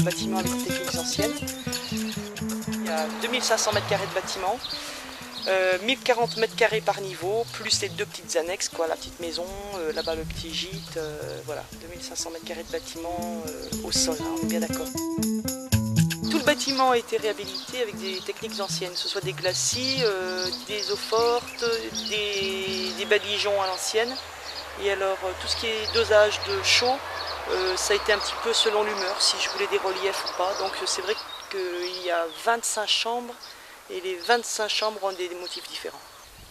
bâtiment avec des techniques anciennes. Il y a 2500 m² de bâtiment, 1040 m² par niveau, plus les deux petites annexes, quoi, la petite maison, là-bas le petit gîte, voilà, 2500 m² de bâtiment au sol, hein, on est bien d'accord. Tout le bâtiment a été réhabilité avec des techniques anciennes, que ce soit des glacis, des eaux fortes, des badigeons à l'ancienne. Et alors tout ce qui est dosage de chaud, ça a été un petit peu selon l'humeur, si je voulais des reliefs ou pas. Donc c'est vrai qu'il y a 25 chambres et les 25 chambres ont des motifs différents.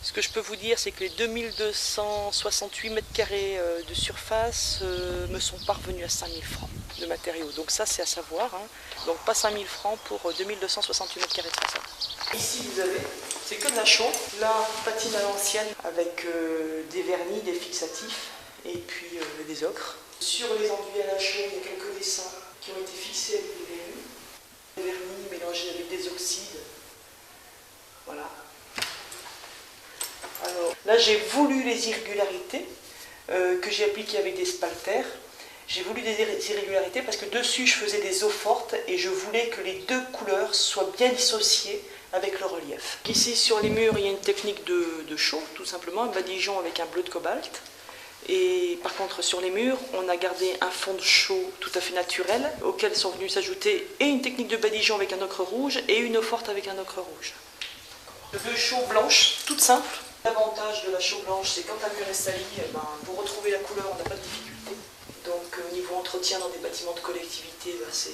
Ce que je peux vous dire, c'est que les 2268 m² de surface me sont parvenus à 5000 francs de matériaux. Donc ça, c'est à savoir. Hein. Donc pas 5000 francs pour 2268 m² de façade. Ici, vous avez, c'est que de la chaux. Là, patine à l'ancienne avec des vernis, des fixatifs et puis des ocres. Sur les enduits à la chaux, il y a quelques dessins qui ont été fixés avec des vernis. Des vernis mélangés avec des oxydes. Voilà. Alors, là, j'ai voulu les irrégularités que j'ai appliquées avec des spalters. J'ai voulu des irrégularités parce que dessus, je faisais des eaux fortes et je voulais que les deux couleurs soient bien dissociées avec le relief. Ici, sur les murs, il y a une technique de chaux, tout simplement, un badigeon avec un bleu de cobalt. Et par contre, sur les murs, on a gardé un fond de chaux tout à fait naturel, auquel sont venus s'ajouter et une technique de badigeon avec un ocre rouge et une eau forte avec un ocre rouge. Deux chaux blanches, toutes simples. L'avantage de la chaux blanche, c'est quand un mur est sali, pour retrouver la couleur, on n'a pas de difficulté. Donc au niveau entretien dans des bâtiments de collectivité, c'est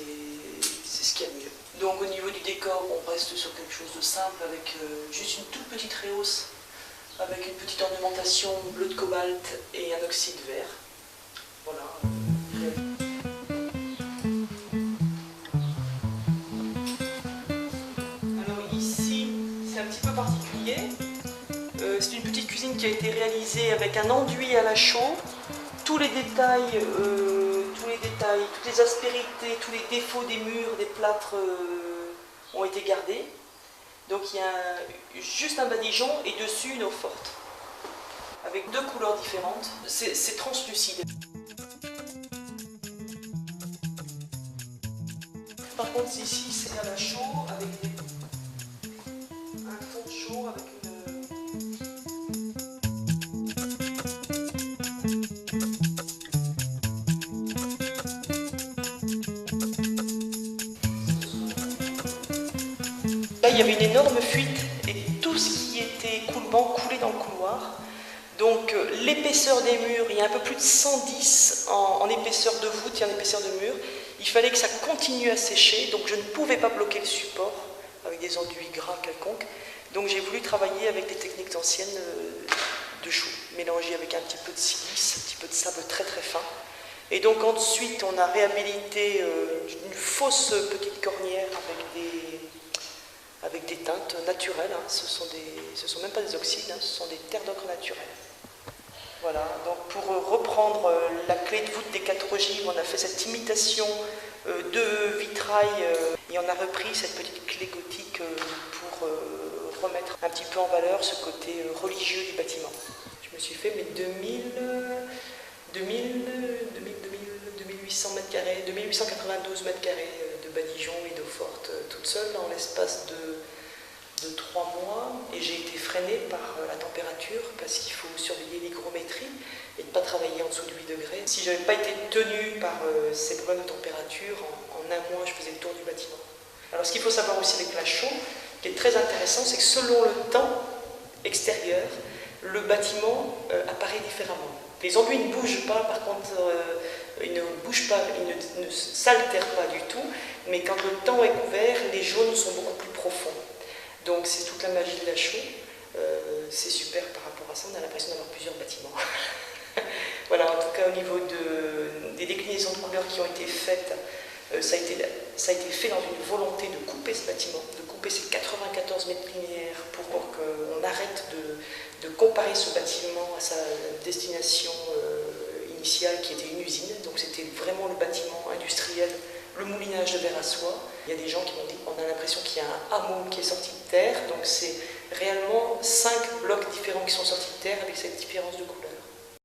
ce qu'il y a de mieux. Donc au niveau du décor, on reste sur quelque chose de simple avec juste une toute petite rehausse, avec une petite ornementation bleu de cobalt et un oxyde vert. Voilà. Alors ici, c'est un petit peu particulier. C'est une petite cuisine qui a été réalisée avec un enduit à la chaux. Tous les détails, toutes les aspérités, tous les défauts des murs, des plâtres ont été gardés. Donc il y a juste un badigeon et dessus une eau forte, avec deux couleurs différentes. C'est translucide. Par contre ici c'est à la chaux avec un fond de chaux avec une... Là, il y avait une énorme fuite et tout ce qui était écoulement coulait dans le couloir. Donc l'épaisseur des murs, il y a un peu plus de 110 en épaisseur de voûte et en épaisseur de mur. Il fallait que ça continue à sécher, donc je ne pouvais pas bloquer le support avec des enduits gras quelconques. Donc j'ai voulu travailler avec des techniques anciennes de chaux, mélangées avec un petit peu de silice, un petit peu de sable très très fin. Et donc ensuite on a réhabilité une fausse petite cornière avec des teintes naturelles, hein. Ce sont même pas des oxydes, hein. Ce sont des terres d'ocre naturelles. Voilà, donc pour reprendre la clé de voûte des 4 ogives, on a fait cette imitation de vitrail et on a repris cette petite clé gothique pour remettre un petit peu en valeur ce côté religieux du bâtiment. Je me suis fait mes 2800 m², 2892 m² de badigeon et d'eau forte toute seule dans l'espace de 3 mois, et j'ai été freinée par la température parce qu'il faut surveiller l'hygrométrie et ne pas travailler en dessous de 8 degrés. Si je n'avais pas été tenue par ces problèmes de température, en un mois je faisais le tour du bâtiment. Alors ce qu'il faut savoir aussi avec la chaux, qui est très intéressant, c'est que selon le temps extérieur, le bâtiment apparaît différemment. Les enduits ne bougent pas, par contre, ils ne bougent pas, ils ne s'altèrent pas du tout, mais quand le temps est couvert, les jaunes sont beaucoup plus profonds. Donc c'est toute la magie de la chaux, c'est super par rapport à ça, on a l'impression d'avoir plusieurs bâtiments. Voilà, en tout cas au niveau des déclinaisons de couleurs qui ont été faites, ça a été fait dans une volonté de couper ce bâtiment, de couper ces 94 mètres linéaires pour qu'on arrête de comparer ce bâtiment à sa destination initiale qui était une usine. Donc c'était vraiment le bâtiment industriel, le moulinage de verre à soie. Il y a des gens qui m'ont dit qu'on a l'impression qu'il y a un hameau qui est sorti de terre, donc c'est réellement 5 blocs différents qui sont sortis de terre avec cette différence de couleur.